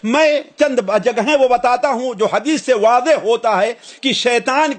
میں چند جگہیں وہ بتاتا ہوں جو حدیث سے واضح ہوتا ہے کہ شیطان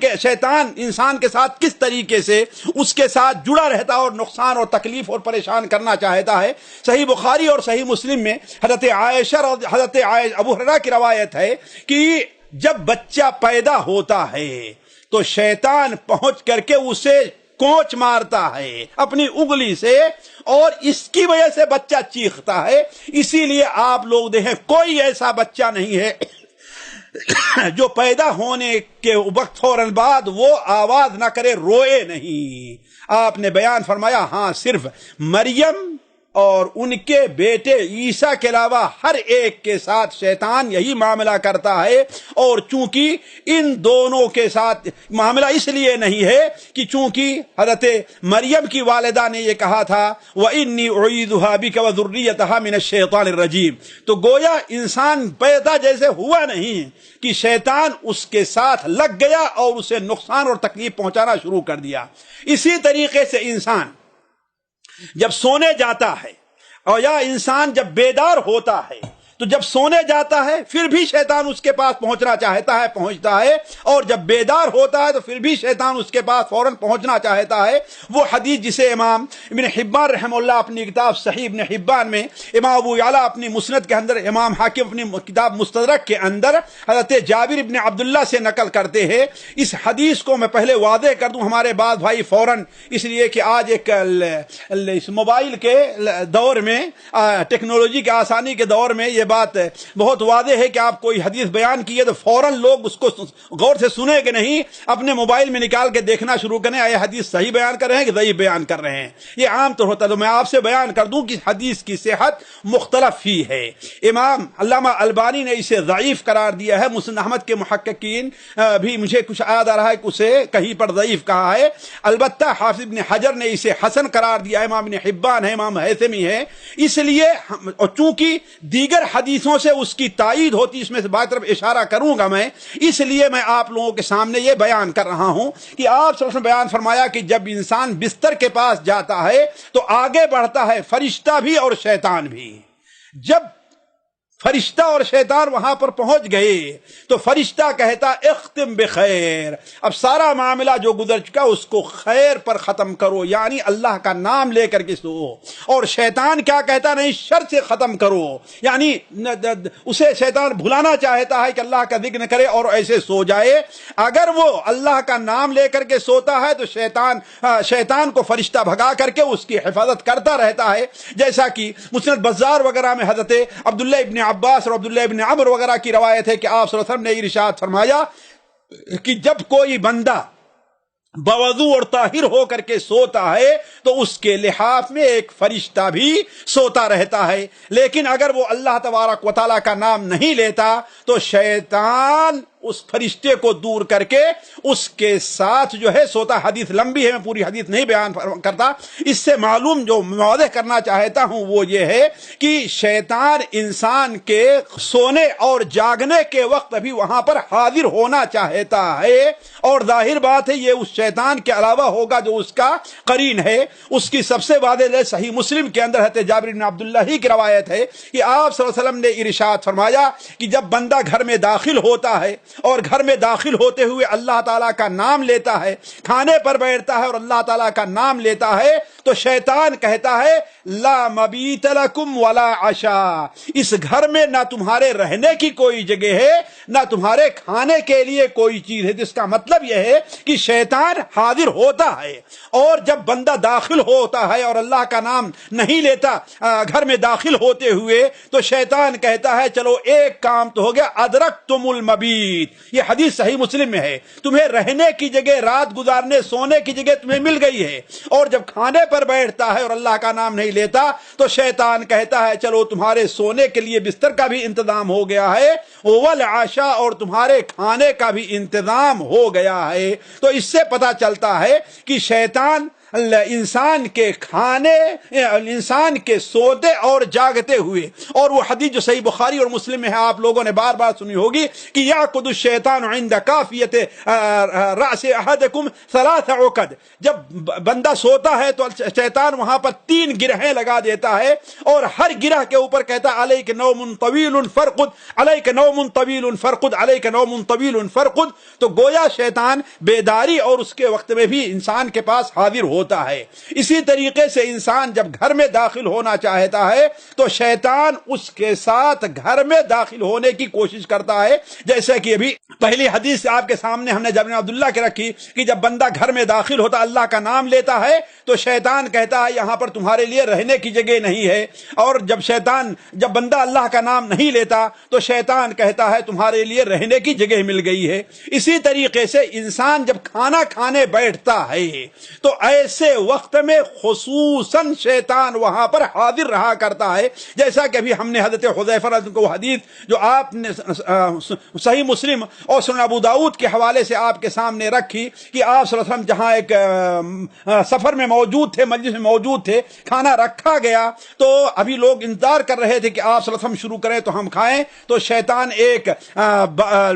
انسان کے ساتھ کس طریقے سے اس کے ساتھ جڑا رہتا ہے اور نقصان اور تکلیف اور پریشان کرنا چاہتا ہے۔ صحیح بخاری اور صحیح مسلم میں حضرت عائشہ اور حضرت ابو ہریرہ کی روایت ہے کہ جب بچہ پیدا ہوتا ہے تو شیطان پہنچ کر کے اسے کونچ مارتا ہے اپنی انگلی سے، اور اس کی وجہ سے بچہ چیختا ہے۔ اسی لیے آپ لوگ دیکھیں کوئی ایسا بچہ نہیں ہے جو پیدا ہونے کے وقت فوراً بعد وہ آواز نہ کرے، روئے نہیں۔ آپ نے بیان فرمایا ہاں صرف مریم اور ان کے بیٹے عیسیٰ کے علاوہ ہر ایک کے ساتھ شیطان یہی معاملہ کرتا ہے، اور چونکہ ان دونوں کے ساتھ معاملہ اس لیے نہیں ہے کہ چونکہ حضرت مریم کی والدہ نے یہ کہا تھا وَإِنِّي أُعِيذُهَا بِكَ وَذُرِّيَّتَهَا مِنَ الشَّيْطَانِ الرَّجِيمِ، تو گویا انسان پیدا جیسے ہوا نہیں کہ شیطان اس کے ساتھ لگ گیا اور اسے نقصان اور تکلیف پہنچانا شروع کر دیا۔ اسی طریقے سے انسان جب سونے جاتا ہے اور یا انسان جب بیدار ہوتا ہے تو جب سونے جاتا ہے پھر بھی شیطان اس کے پاس پہنچنا چاہتا ہے، پہنچتا ہے، اور جب بیدار ہوتا ہے تو پھر بھی شیطان اس کے پاس فوراً پہنچنا چاہتا ہے۔ وہ حدیث جسے امام ابن حبان رحمہ اللہ اپنی کتاب صحیح ابن حبان میں، امام ابو یعلا اپنی مسند کے اندر، امام حاکم اپنی کتاب مستدرک کے اندر حضرت جابر ابن عبداللہ سے نقل کرتے ہیں۔ اس حدیث کو میں پہلے واضح کر دوں، ہمارے بعض بھائی فوراً اس لیے کہ آج ایک اس موبائل کے دور میں، ٹیکنالوجی کے آسانی کے دور میں یہ بات بہت واضح ہے کہ آپ کوئی حدیث بیان کیے تو فوراً لوگ اس کو غور سے سنیں کہ نہیں، اپنے موبائل میں نکال کے دیکھنا شروع کریں یہ حدیث صحیح بیان کر رہے ہیں کہ ضعیف بیان کر رہے ہیں۔ یہ عام طور ہوتا ہے، تو میں آپ سے بیان کر دوں کہ حدیث کی صحت مختلف ہی ہے۔ امام علامہ البانی نے اسے ضعیف قرار دیا ہے، مسند احمد کے محققین بھی مجھے کچھ یاد آ رہا ہے کہ اسے کہیں پر ضعیف کہا ہے، البتہ حافظ ابن حجر نے اسے حسن قرار دیا ہے، امام ابن حبان ہے، امام ہیثمی ہے۔ اس لیے اور چونکہ دیگر حدیثوں سے اس کی تائید ہوتی، اس میں سے بات طرف اشارہ کروں گا میں، اس لیے میں آپ لوگوں کے سامنے یہ بیان کر رہا ہوں کہ آپ صلی اللہ علیہ وسلم بیان فرمایا کہ جب انسان بستر کے پاس جاتا ہے تو آگے بڑھتا ہے فرشتہ بھی اور شیطان بھی۔ جب فرشتہ اور شیطان وہاں پر پہنچ گئے تو فرشتہ کہتا اختم بخیر، اب سارا معاملہ جو گزر چکا اس کو خیر پر ختم کرو، یعنی اللہ کا نام لے کر کے سو، اور شیطان کیا کہتا نہیں، شر سے ختم کرو، یعنی اسے شیطان بھلانا چاہتا ہے کہ اللہ کا ذکر کرے اور ایسے سو جائے۔ اگر وہ اللہ کا نام لے کر کے سوتا ہے تو شیطان کو فرشتہ بھگا کر کے اس کی حفاظت کرتا رہتا ہے، جیسا کہ مسند بزار وغیرہ میں حضرت عبداللہ ابن عباس اور عبداللہ ابن عمر وغیرہ کی روایت ہے کہ آپ صلی اللہ علیہ وسلم نے ارشاد فرمایا کہ جب کوئی بندہ بوضو اور طاہر ہو کر کے سوتا ہے تو اس کے لحاف میں ایک فرشتہ بھی سوتا رہتا ہے، لیکن اگر وہ اللہ تبارک و تعالیٰ کا نام نہیں لیتا تو شیطان اس فرشتے کو دور کر کے اس کے ساتھ جو ہے سوتا۔ حدیث لمبی ہے، میں پوری حدیث نہیں بیان کرتا، اس سے معلوم جو واضح کرنا چاہتا ہوں وہ یہ ہے کہ شیطان انسان کے سونے اور جاگنے کے وقت بھی وہاں پر حاضر ہونا چاہتا ہے، اور ظاہر بات ہے یہ اس شیطان کے علاوہ ہوگا جو اس کا قرین ہے۔ اس کی سب سے واضح صحیح مسلم کے اندر حضرت جابر بن عبداللہ ہی کی روایت ہے کہ آپ صلی اللہ علیہ وسلم نے ارشاد فرمایا کہ جب بندہ گھر میں داخل ہوتا ہے اور گھر میں داخل ہوتے ہوئے اللہ تعالیٰ کا نام لیتا ہے، کھانے پر بیٹھتا ہے اور اللہ تعالیٰ کا نام لیتا ہے تو شیطان کہتا ہے لا مبیت لکم ولا عشاء، اس گھر میں نہ تمہارے رہنے کی کوئی جگہ ہے نہ تمہارے کھانے کے لیے کوئی چیز ہے، جس کا مطلب یہ ہے کہ شیطان حاضر ہوتا ہے، اور جب بندہ داخل ہوتا ہے اور اللہ کا نام نہیں لیتا گھر میں داخل ہوتے ہوئے تو شیطان کہتا ہے چلو ایک کام تو ہو گیا، ادرکتم المبیت، یہ حدیث صحیح مسلم میں ہے، تمہیں رہنے کی جگہ، رات گزارنے سونے کی جگہ تمہیں مل گئی ہے، اور جب کھانے پر بیٹھتا ہے اور اللہ کا نام نہیں لیتا تو شیطان کہتا ہے چلو تمہارے سونے کے لیے بستر کا بھی انتظام ہو گیا ہے، والعشاء، اور تمہارے کھانے کا بھی انتظام ہو گیا ہے۔ تو اس سے پتہ چلتا ہے کہ شیطان انسان کے کھانے، انسان کے سوتے اور جاگتے ہوئے، اور وہ حدیث جو صحیح بخاری اور مسلم میں ہے آپ لوگوں نے بار بار سنی ہوگی کہ یعقد الشیطان عند کافیت راس احدکم ثلاث عقد، جب بندہ سوتا ہے تو شیطان وہاں پر 3 گرہیں لگا دیتا ہے، اور ہر گرہ کے اوپر کہتا ہے علیک نوم طویل فرقد، علیک نوم طویل فرقد، علیک نوم طویل فرقد۔ تو گویا شیطان بیداری اور اس کے وقت میں بھی انسان کے پاس حاضر ہوتا ہے۔ اسی طریقے سے انسان جب گھر میں داخل ہونا چاہتا ہے تو شیطان اس کے ساتھ گھر میں داخل ہونے کی کوشش کرتا ہے، جیسا کہ ابھی پہلی حدیث آپ کے سامنے ہم نے جابر بن عبداللہ کے رکھی کہ جب بندہ گھر میں داخل ہوتا اللہ کا نام لیتا ہے تو شیطان کہتا ہے یہاں پر تمہارے لیے رہنے کی جگہ نہیں ہے، اور جب بندہ اللہ کا نام نہیں لیتا تو شیطان کہتا ہے تمہارے لیے رہنے کی جگہ مل گئی ہے۔ اسی طریقے سے انسان جب کھانا کھانے بیٹھتا ہے تو ایسے وقت میں خصوصاً شیطان وہاں پر حاضر رہا کرتا ہے، جیسا کہ ابھی ہم نے حضرت حذیفہ رضی اللہ عنہ کو حدیث جو آپ نے صحیح مسلم اور سنن ابو داؤد کے حوالے سے آپ کے سامنے رکھی کہ آپ صلی اللہ علیہ وسلم جہاں ایک سفر میں موجود تھے، مجلس میں موجود تھے، کھانا رکھا گیا تو ابھی لوگ انتظار کر رہے تھے کہ آپ صلی اللہ علیہ وسلم شروع کریں تو ہم کھائیں، تو شیطان ایک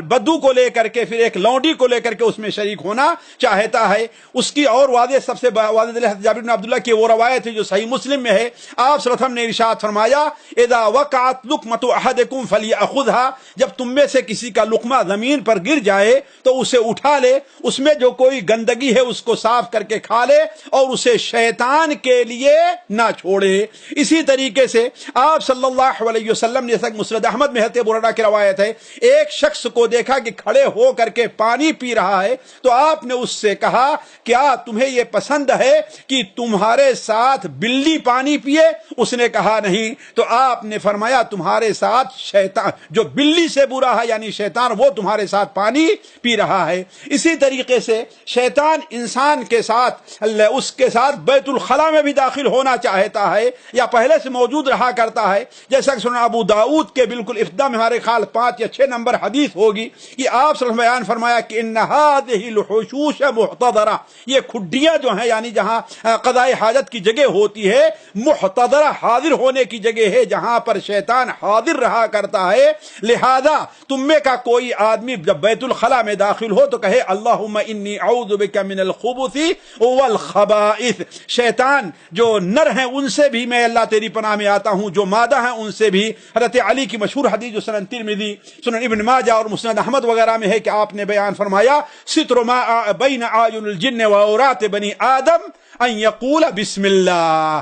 بدو کو لے کر کے پھر ایک لونڈی کو لے کر کے اس میں شریک ہونا چاہتا ہے۔ اس کی اور واضح سب سے واضح دلیل جابر بن عبداللہ کی وہ روایت ہے جو صحیح مسلم میں ہے، آپ صلی اللہ علیہ وسلم نے ارشاد فرمایا اذا وقعت لقمۃ احدکم فلیأخذها، جب تم میں سے کسی کا لقمہ زمین پر گر جائے تو اسے اٹھا لے، اس میں جو کوئی گندگی ہے اس کو صاف کر کے کھا لے اور اسے شیطان کے لیے نہ چھوڑے۔ اسی طریقے سے آپ صلی اللہ علیہ وسلم جیسا کہ مسند احمد میں حضرت ابو ہریرہ کی روایت ہے، ایک شخص کو دیکھا کہ کھڑے ہو کر کے پانی پی رہا ہے تو آپ نے اس سے کہا کیا تمہیں یہ پسند ہے کہ تمہارے ساتھ بلی پانی پیے؟ اس نے کہا نہیں، تو آپ نے فرمایا تمہارے ساتھ شیطان جو بلی سے برا ہے یعنی شیطان وہ تمہارے ساتھ پانی پی رہا ہے۔ اسی طریقے سے شیطان انسان کے ساتھ اس کے ساتھ بیت الخلاء میں بھی داخل ہونا چاہتا ہے یا پہلے سے موجود رہا کرتا ہے، جیسا کہ سنن ابو داؤد کے بالکل ابتدا میں ہمارے خیال 5 یا 6 نمبر حدیث ہوگی کہ آپ صلی اللہ علیہ وسلم بیان فرمایا کہ ان هذه الحشوش محتضرہ، یہ کھڈیاں جو ہیں یعنی جہاں قضاء حاجت کی جگہ ہوتی ہے، محتضرہ حاضر ہونے کی جگہ ہے جہاں پر شیطان حاضر رہا کرتا ہے، لہذا تم میں کا کوئی آدمی جب بیت الخلاء میں داخل ہو تو کہے اللہم انی اعوذ بک من الخبث والخبائث، شیطان جو نر ہیں ان سے بھی میں اللہ تیری پناہ میں آتا ہوں، جو مادہ ہیں ان سے بھی۔ حضرت علی کی مشہور حدیث جو سنن ترمذی، سنن ابن ماجہ اور مسند احمد وغیرہ میں ہے کہ آپ نے بیان فرمایا ستر ما بین اعین الجن و عورات بنی آدم ان یقول بسم اللہ،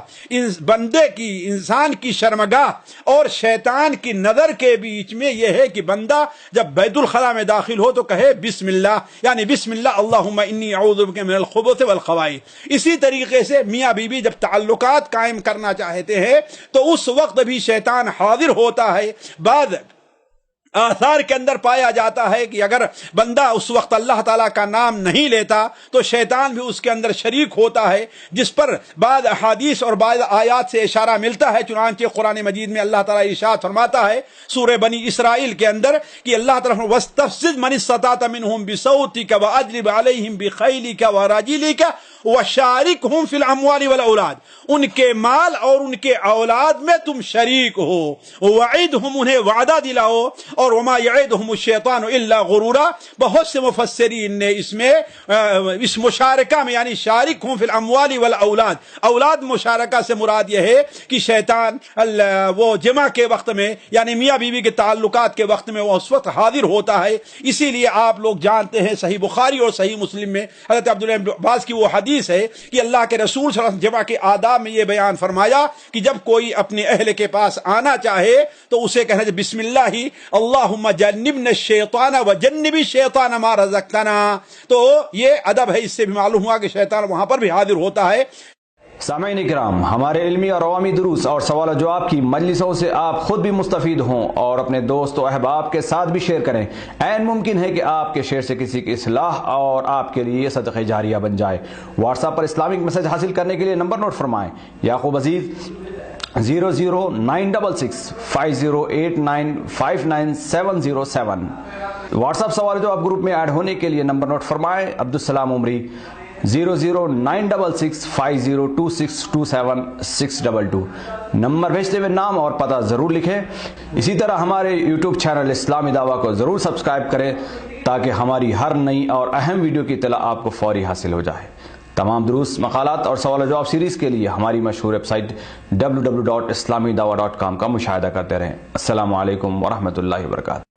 بندے کی انسان کی شرمگاہ اور شیطان کی نظر کے بیچ میں یہ ہے کہ بندہ جب بیت الخلاء میں داخل ہو تو کہے بسم اللہ، یعنی بسم اللہ اللہم انی اعوذ بک من الخبث والخبائث۔ اسی طریقے سے میاں بیوی جب تعلقات قائم کرنا چاہتے ہیں تو اس وقت بھی شیطان حاضر ہوتا ہے۔ بعض آثار کے اندر پایا جاتا ہے کہ اگر بندہ اس وقت اللہ تعالیٰ کا نام نہیں لیتا تو شیطان بھی اس کے اندر شریک ہوتا ہے، جس پر بعض احادیث اور بعض آیات سے اشارہ ملتا ہے۔ چنانچہ قرآن مجید میں اللہ تعالیٰ ارشاد فرماتا ہے سورہ بنی اسرائیل کے اندر کہ اللہ تعالیٰ وَاسْتَفْزِزْ مَنِ اسْتَطَعْتَ مِنْهُمْ بِصَوْتِكَ وَأَجْلِبْ عَلَيْهِمْ بِخَيْلِكَ وَرَجِلِكَ وَشَارِكْهُمْ فِي الْأَمْوَالِ وَالْأَوْلَادِ، ان کے مال اور ان کے اولاد میں تم شریک ہو، وَعِدْهُمْ انہیں وعدہ دلاؤ، اور وما یعدہم الشیطان الا غرورا۔ بہت سے مفسرین نے اس مشارکہ میں یعنی شارک ہوں فی الاموال والاولاد، اولاد مشارکہ سے مراد یہ ہے کہ شیطان وہ جمع کے وقت میں یعنی میاں بیوی کے تعلقات کے وقت میں وہ اس وقت حاضر ہوتا ہے۔ اسی لیے آپ لوگ جانتے ہیں صحیح بخاری اور صحیح مسلم میں حضرت عبداللہ بن عباس کی وہ حدیث ہے کہ اللہ کے رسول صلی اللہ علیہ وسلم جمع کے آداب میں یہ بیان فرمایا کہ جب کوئی اپنے اہل کے پاس آنا چاہے تو اسے کہنا چاہیے بسم اللہ اللہم جنبنا الشیطان وجنب الشیطان ما رزقتنا۔ تو یہ ادب ہے، اس سے بھی معلوم ہوا کہ شیطان وہاں پر بھی حاضر ہوتا ہے۔ سامعین اکرام، ہمارے علمی اور عوامی دروس اور سوال و جواب کی مجلسوں سے آپ خود بھی مستفید ہوں اور اپنے دوست و احباب کے ساتھ بھی شیئر کریں۔ عین ممکن ہے کہ آپ کے شیئر سے کسی کی اصلاح اور آپ کے لیے صدقہ جاریہ بن جائے۔ واٹس ایپ پر اسلامک میسج حاصل کرنے کے لیے نمبر نوٹ فرمائیں: یعقوب عزیز 0096680895977۔ واٹس ایپ سوال جو آپ گروپ میں ایڈ ہونے کے لیے نمبر نوٹ فرمائیں: عبدالسلام عمری 00966502627 نمبر بھیجتے ہوئے نام اور پتہ ضرور لکھیں۔ اسی طرح ہمارے یوٹیوب چینل اسلامی دعویٰ کو ضرور سبسکرائب کریں تاکہ ہماری ہر نئی اور اہم ویڈیو کی اطلاع آپ کو فوری حاصل ہو جائے۔ تمام دروس، مقالات اور سوال و جواب سیریز کے لیے ہماری مشہور ویب سائٹ www.islamidawah.com کا مشاہدہ کرتے رہیں۔ السلام علیکم ورحمۃ اللہ وبرکاتہ۔